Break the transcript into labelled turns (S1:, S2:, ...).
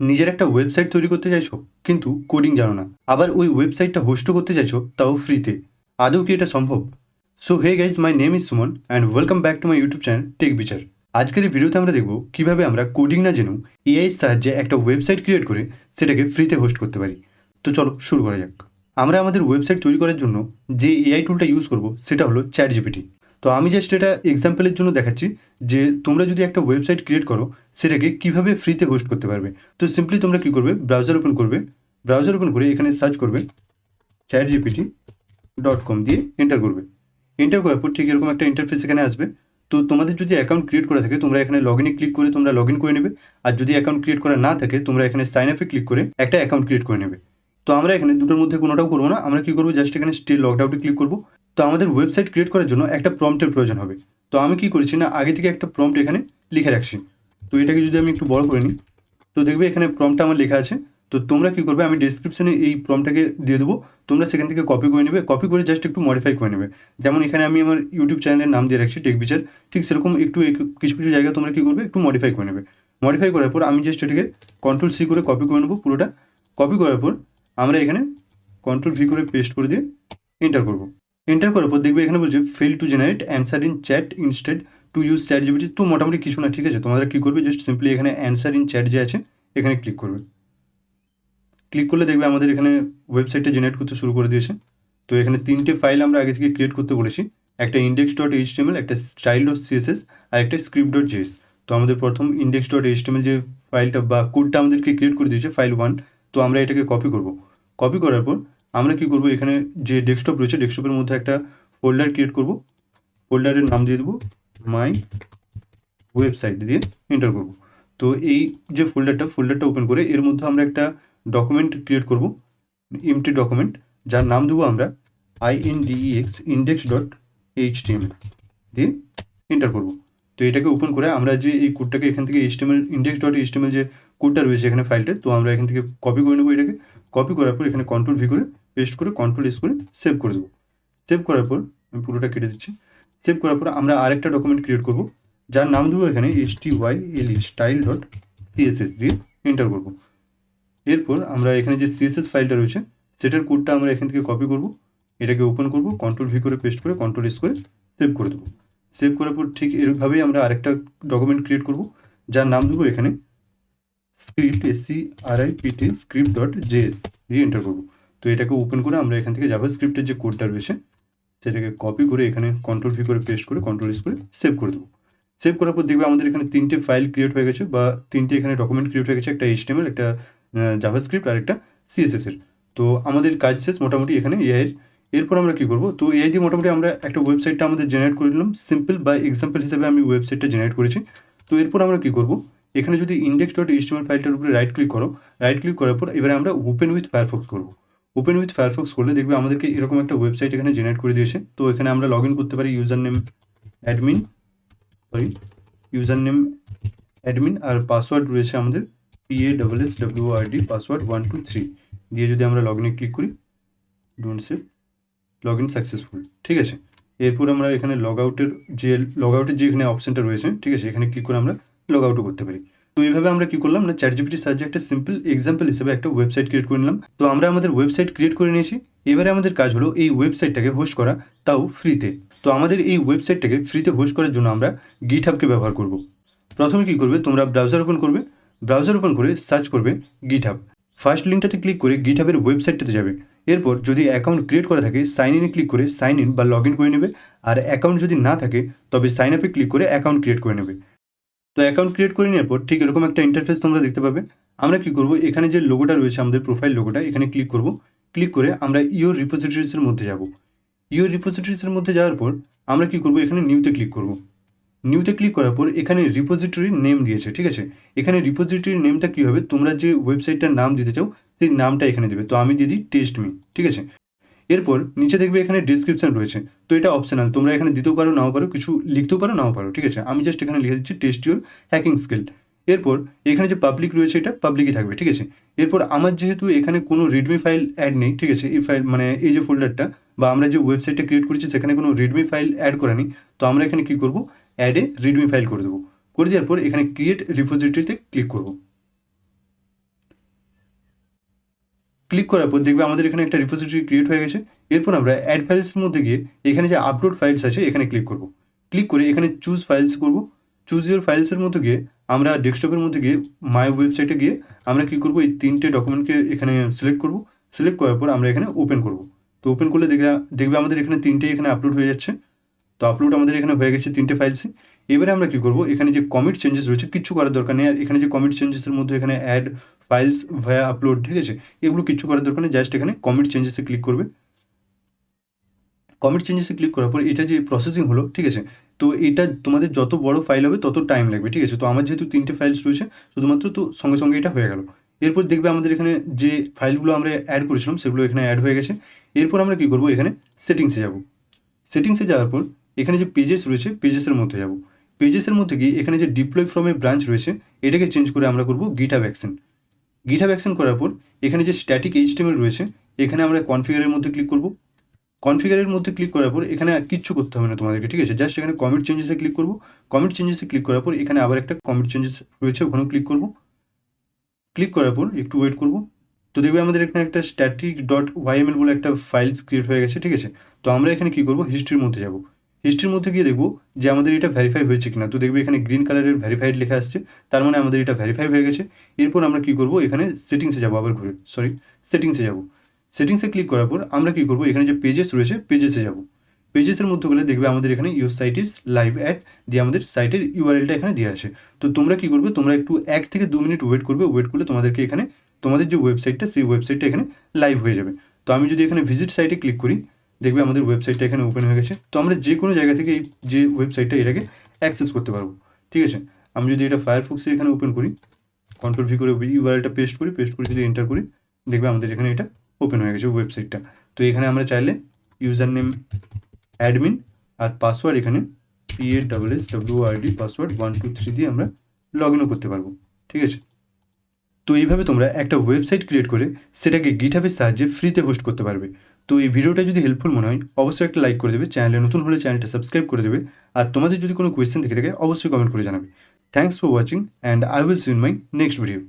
S1: নিজের একটা ওয়েবসাইট তৈরি করতে চাইছো কিন্তু কোডিং জানো না, আবার ওই ওয়েবসাইটটা হোস্টও করতে চাইছো তাও ফ্রিতে। আদৌ কি এটা সম্ভব? So hey guys, my name is Suman and welcome back to my YouTube channel tech Bichar. আজকের এই ভিডিওতে আমরা দেখব কিভাবে আমরা কোডিং না জেনেও এআই এর সাহায্যে একটা ওয়েবসাইট ক্রিয়েট করে সেটাকে ফ্রিতে হোস্ট করতে পারি। তো চলো শুরু করা যাক। আমরা আমাদের ওয়েবসাইট তৈরি করার জন্য যে এআই টুলটা ইউজ করব সেটা হলো চ্যাট জিপিটি। তো আমি জাস্ট এটা এক্সাম্পলের জন্য দেখাচ্ছি যে তোমরা যদি একটা ওয়েবসাইট ক্রিয়েট করো সেটাকে কিভাবে ফ্রিতে হোস্ট করতে পারবে। তো সিম্পলি তোমরা কী করবে, ব্রাউজার ওপেন করবে, ব্রাউজার ওপেন করে এখানে সার্চ করবে chatgpt.com দিয়ে এন্টার করবে। এন্টার করার পর ঠিক এরকম একটা ইন্টারফেস এখানে আসবে। তো তোমাদের যদি অ্যাকাউন্ট ক্রিয়েট করা থাকে তোমরা এখানে লগ ইনে ক্লিক করে তোমরা লগ ইন করে নেবে, আর যদি অ্যাকাউন্ট ক্রিয়েট করা না থাকে তোমরা এখানে সাইন আপে ক্লিক করে একটা অ্যাকাউন্ট ক্রিয়েট করে নেবে। তো আমরা এখানে দুটোর মধ্যে কোনোটাও করবো না, আমরা কী করবো, জাস্ট এখানে স্টিল লগড আউটে ক্লিক করবো। তো আমাদের ওয়েবসাইট ক্রিয়েট করার জন্য একটা প্রম্পটের প্রয়োজন হবে। তো আমি কী করেছি না, আগে থেকে একটা প্রম্পট এখানে লিখে রাখছি। তো এটাকে যদি আমি একটু বড় করে নিই তো দেখবে এখানে প্রম্পটটা আমার লেখা আছে। তো তোমরা কী করবে, আমি ডিসক্রিপশনে এই প্রম্পটটাকে দিয়ে দেবো, তোমরা সেখান থেকে কপি করে নেবে, কপি করে জাস্ট একটু মডিফাই করে নেবে। যেমন এখানে আমি আমার ইউটিউব চ্যানেলের নাম দিয়ে রাখছি টেক বিচার, ঠিক সেরকম একটু কিছু কিছু জায়গা তোমরা কী করবে, একটু মডিফাই করে নেবে। মডিফাই করার পর আমি জাস্ট এটাকে Ctrl+C করে কপি করে নেবো পুরোটা। কপি করার পর আমরা এখানে Ctrl+V করে পেস্ট করে দিয়ে এন্টার করবো। এন্টার করার পর দেখবে এখানে বলছে fail to generate answer in chat instead to use chat GPT. তো মোটামুটি কিছু না, ঠিক আছে। তোমরা কী করবে, জাস্ট সিম্পলি এখানে অ্যান্সার ইন চ্যাট যে আছে এখানে ক্লিক করবে। ক্লিক করলে দেখবে আমাদের এখানে ওয়েবসাইটটা জেনারেট করতে শুরু করে দিয়েছে। তো এখানে তিনটে ফাইল আমরা আগে থেকে ক্রিয়েট করতে বলেছি, একটা index.html, একটা style.css আর একটা script.js। তো আমাদের প্রথম index.html যে ফাইলটা বা কোডটা আমাদেরকে ক্রিয়েট করে দিয়েছে ফাইল 1। তো আমরা এটাকে কপি করব। কপি করার পর আমরা কি করব, এখানে যে ডেস্কটপ রয়েছে ডেস্কটপের মধ্যে একটা ফোল্ডার ক্রিয়েট করব। ফোল্ডারের নাম দিয়ে দেবো মাই ওয়েবসাইট দিয়ে এন্টার করব। তো এই যে ফোল্ডারটা ওপেন করে এর মধ্যে আমরা একটা ডকুমেন্ট ক্রিয়েট করব, এমটি ডকুমেন্ট, যার নাম দেবো আমরা index.html দিয়ে এন্টার করব। তো এটাকে ওপেন করে আমরা যে এই কোডটাকে এখান থেকে index.html যে কোডটা রয়েছে এখানে ফাইলটা, তো আমরা এখান থেকে কপি করে নেবো। এটাকে কপি করার পর এখানে Ctrl+V করে পেস্ট করে Ctrl+S করে সেভ করে দেবো। সেভ করার পর আমি পুরোটা কেটে দিচ্ছি। সেভ করার পর আমরা আরেকটা ডকুমেন্ট ক্রিয়েট করব, যার নাম দেবো এখানে style.css দিয়ে এন্টার করব। এরপর আমরা এখানে যে সিএসএস ফাইলটা রয়েছে সেটার কোডটা আমরা এখান থেকে কপি করব, এটাকে ওপেন করব, Ctrl+V করে পেস্ট করে Ctrl+S করে সেভ করে দেবো। সেভ করার পর ঠিক এরকমভাবেই আমরা আরেকটা ডকুমেন্ট ক্রিয়েট করব, যার নাম দেবো এখানে script.js দিয়ে এন্টার করব। তো এটাকে ওপেন করে আমরা এখান থেকে জাভাস্ক্রিপ্টের যে কোডটা রয়েছে সেটাকে কপি করে এখানে Ctrl+V করে পেস্ট করে Ctrl+S করে সেভ করে দেবো। সেভ করার পর দেখবে আমাদের এখানে তিনটে ফাইল ক্রিয়েট হয়ে গেছে, বা তিনটে এখানে ডকুমেন্ট ক্রিয়েট হয়ে গেছে, একটা HTML, একটা জাভাস্ক্রিপ্ট আর একটা CSS এর। তো আমাদের কাজ শেষ মোটামুটি এখানে এআই এর। এরপর আমরা কী করবো, তো এআই দিয়ে মোটামুটি আমরা একটা ওয়েবসাইটটা আমাদের জেনারেট করে নিলাম। সিম্পল বা এক্সাম্পল হিসেবে আমি ওয়েবসাইটটা জেনারেট করেছি। তো এরপর আমরা কী করবো, এখানে যদি index.html ফাইলটার উপরে রাইট ক্লিক করো, রাইট ক্লিক করার পর এবারে আমরা ওপেন উইথ ফায়ারফক্স করবো। ওপেন উইথ ফায়ারফক্স করলে দেখবে আমাদেরকে এরকম একটা ওয়েবসাইট এখানে জেনারেট করে দিয়েছে। তো এখানে আমরা লগ ইন করতে পারি, ইউজার নেম অ্যাডমিন আর পাসওয়ার্ড রয়েছে আমাদের PASSWORD পাসওয়ার্ড 123 দিয়ে যদি আমরা লগ ইনে ক্লিক করি, don't save, log in successful, ঠিক আছে। এরপর আমরা এখানে লগ আউটের যে এখানে অপশানটা রয়েছে, ঠিক আছে, এখানে ক্লিক করে আমরা লগ আউটও করতে পারি। তো এইভাবে আমরা কী করলাম না, চ্যাট জিপিটির সাহায্যে একটা সিম্পল এক্সাম্পল হিসেবে একটা ওয়েবসাইট ক্রিয়েট করে নিলাম। তো আমরা আমাদের ওয়েবসাইট ক্রিয়েট করে নিয়েছি, এবারে আমাদের কাজ হলো এই ওয়েবসাইটটাকে হোস্ট করা, তাও ফ্রিতে। তো আমাদের এই ওয়েবসাইটটাকে ফ্রিতে হোস্ট করার জন্য আমরা গিটহাবকে ব্যবহার করব। প্রথমে কী করবে, তোমরা ব্রাউজার ওপেন করবে, ব্রাউজার ওপেন করে সার্চ করবে গিটহাব। ফার্স্ট লিঙ্কটাতে ক্লিক করে গিটহাবের ওয়েবসাইটটাতে যাবে। এরপর যদি অ্যাকাউন্ট ক্রিয়েট করা থাকে সাইন ইনে ক্লিক করে সাইন ইন বা লগ ইন করে নেবে, আর অ্যাকাউন্ট যদি না থাকে তবে সাইন আপে ক্লিক করে অ্যাকাউন্ট ক্রিয়েট করে নেবে। তো অ্যাকাউন্ট ক্রিয়েট করে নেওয়ার পর ঠিক এরকম একটা ইন্টারফেস তোমরা দেখতে পাবে। আমরা কী করবো, এখানে যে লোগোটা রয়েছে আমাদের প্রোফাইল লোগোটা, এখানে ক্লিক করব। ক্লিক করে আমরা ইওর রিপোজিটরিজের মধ্যে যাব। ইওর রিপোজিটরিজের মধ্যে যাওয়ার পর আমরা কী করব, এখানে নিউতে ক্লিক করব। নিউতে ক্লিক করার পর এখানে রিপোজিটরির নেম দিয়েছে, ঠিক আছে। এখানে রিপোজিটরির নেমটা কী হবে, তোমরা যে ওয়েবসাইটটার নাম দিতে চাও সেই নামটা এখানে দেবে। তো আমি দিয়ে দিই টেস্ট মি, ঠিক আছে। এরপর নিচে দেখবে এখানে ডিসক্রিপশন রয়েছে, তো এটা অপশনাল, তোমরা এখানে দিতেও পারো নাও পারো, কিছু লিখতেও পারো নাও পারো, ঠিক আছে। আমি জাস্ট এখানে লিখে দিচ্ছি টেস্ট ইউর হ্যাকিং স্কিল। এরপর এখানে যে পাবলিক রয়েছে এটা পাবলিকই থাকবে, ঠিক আছে। এরপর আমার যেহেতু এখানে কোনো রিডমি ফাইল অ্যাড নেই, ঠিক আছে, এই ফাইল মানে এই যে ফোল্ডারটা বা আমরা যে ওয়েবসাইটটা ক্রিয়েট করেছি সেখানে কোনো রিডমি ফাইল অ্যাড করা নেই। তো আমরা এখানে কী করবো, অ্যাড এ রিডমি ফাইল করে দেবো। করে দেওয়ার পর এখানে ক্রিয়েট রিপোজিটরিতে ক্লিক করবো। ক্লিক করার পর দেখবে আমাদের এখানে একটা রিপোজিটরি ক্রিয়েট হয়ে গেছে। এরপর আমরা অ্যাড ফাইলসের মধ্যে গিয়ে এখানে যে আপলোড ফাইলস আছে এখানে ক্লিক করব। ক্লিক করে এখানে চুজ ফাইলস করব। চুজ ইউর ফাইলসের মধ্যে গিয়ে আমরা ডেস্কটপের মধ্যে গিয়ে মাই ওয়েবসাইটে গিয়ে আমরা কী করবো, এই 3টে ডকুমেন্টকে এখানে সিলেক্ট করব। সিলেক্ট করার পর আমরা এখানে ওপেন করব। তো ওপেন করলে দেখবে আমাদের এখানে 3টে এখানে আপলোড হয়ে যাচ্ছে। তো আপলোড আমাদের এখানে হয়ে গেছে 3টে ফাইলসই। এবারে আমরা কী করবো, এখানে যে কমিট চেঞ্জেস রয়েছে কিচ্ছু করার দরকার নেই। আর এখানে যে কমিট চেঞ্জেসের মধ্যে এখানে অ্যাড ফাইলস ভায়া আপলোড, ঠিক আছে, এগুলো কিচ্ছু করার দরকার নেই। জাস্ট এখানে কমিট চেঞ্জেসে ক্লিক করবে। কমিট চেঞ্জেসে ক্লিক করার পর এটা যে প্রসেসিং হলো, ঠিক আছে, তো এটা তোমাদের যত বড় ফাইল হবে তত টাইম লাগবে, ঠিক আছে। তো আমার যেহেতু 3টে ফাইলস রয়েছে শুধুমাত্র, তো সঙ্গে সঙ্গে এটা হয়ে গেল। এরপর দেখবে আমাদের এখানে যে ফাইলগুলো আমরা অ্যাড করেছিলাম সেগুলো এখানে অ্যাড হয়ে গেছে। এরপর আমরা কী করবো, এখানে সেটিংসে যাব। সেটিংসে যাওয়ার পর এখানে যে পেজেস রয়েছে পেজেসের মধ্যে যাব। পেজেসের মধ্যে গিয়ে এখানে যে ডিপ্লয় ফ্রম এ ব্রাঞ্চ রয়েছে এটাকে চেঞ্জ করে আমরা করব গিটহাব অ্যাকশন। গিটহাব অ্যাকশন করার পর এখানে যে স্ট্যাটিক এইচটিএমএল রয়েছে এখানে আমরা কনফিগারের মধ্যে ক্লিক করব। কনফিগারের মধ্যে ক্লিক করার পর এখানে আর কিচ্ছু করতে হবে না তোমাদেরকে, ঠিক আছে। জাস্ট এখানে কমিট চেঞ্জেসে ক্লিক করব। কমিট চেঞ্জেসে ক্লিক করার পর এখানে আবার একটা কমিট চেঞ্জেস রয়েছে ওখানেও ক্লিক করব। ক্লিক করার পর একটু ওয়েট করব। তো দেখবে আমাদের এখানে একটা স্ট্যাটিক ডট ওয়াইএমএল বলে একটা ফাইলস ক্রিয়েট হয়ে গেছে, ঠিক আছে। তো আমরা এখানে কী করব, হিস্ট্রির মধ্যে যাব। হিস্ট্রির মধ্যে গিয়ে দেখব যে আমাদের এটা ভেরিফাই হয়েছে কিনা। তো দেখবে এখানে গ্রিন কালারের ভেরিফাইড লেখা আসছে, তার মানে আমাদের এটা ভেরিফাই হয়ে গেছে। এরপর আমরা কী করব, এখানে সেটিংসে যাব, আবার ঘুরে সেটিংসে যাব। সেটিংসে ক্লিক করার পর আমরা কী করব, এখানে যে পেজেস রয়েছে পেজেসে যাব। পেজেসের মধ্যে গেলে দেখবে আমাদের এখানে your site is live ad দিয়ে আমাদের সাইটের ইউআরএলটা এখানে দেওয়া আছে। তো তোমরা কী করবে, তোমরা একটু 1 থেকে 2 মিনিট ওয়েট করবে। ওয়েট করলে তোমাদেরকে এখানে তোমাদের যে ওয়েবসাইটটা সেই ওয়েবসাইটটা এখানে লাইভ হয়ে যাবে। তো আমি যদি এখানে ভিজিট সাইটে ক্লিক করি দেখবে আমাদের ওয়েবসাইটটা এখানে ওপেন হয়ে গেছে। তো আমরা যে কোনো জায়গা থেকে এই যে ওয়েবসাইটটা এটাকে অ্যাক্সেস করতে পারবো, ঠিক আছে। আমি যদি এটা ফায়ারফক্সে এখানে ওপেন করি, কন্ট্রোল ভি করে ইউআরএলটা পেস্ট করি যদি এন্টার করি দেখবে আমাদের এখানে এটা ওপেন হয়ে গেছে ওয়েবসাইটটা। তো এখানে আমরা চাইলে ইউজার নেম অ্যাডমিন আর পাসওয়ার্ড এখানে PASSWORD পাসওয়ার্ড 123 দিয়ে আমরা লগ ইনও করতে পারবো, ঠিক আছে। তো এইভাবে তোমরা একটা ওয়েবসাইট ক্রিয়েট করে সেটাকে গিটহাবের সাহায্যে ফ্রিতে হোস্ট করতে পারবে। তো এই ভিডিওটা যদি হেল্পফুল মনে হয় অবশ্যই একটা লাইক করে দেবে, চ্যানেলে নতুন হলে চ্যানেলটা সাবস্ক্রাইব করে দেবে, আর তোমাদের যদি কোনো কোয়েশ্চেন থেকে থাকে অবশ্যই কমেন্ট করে জানাবে। Thanks for watching and I will see you in my next video.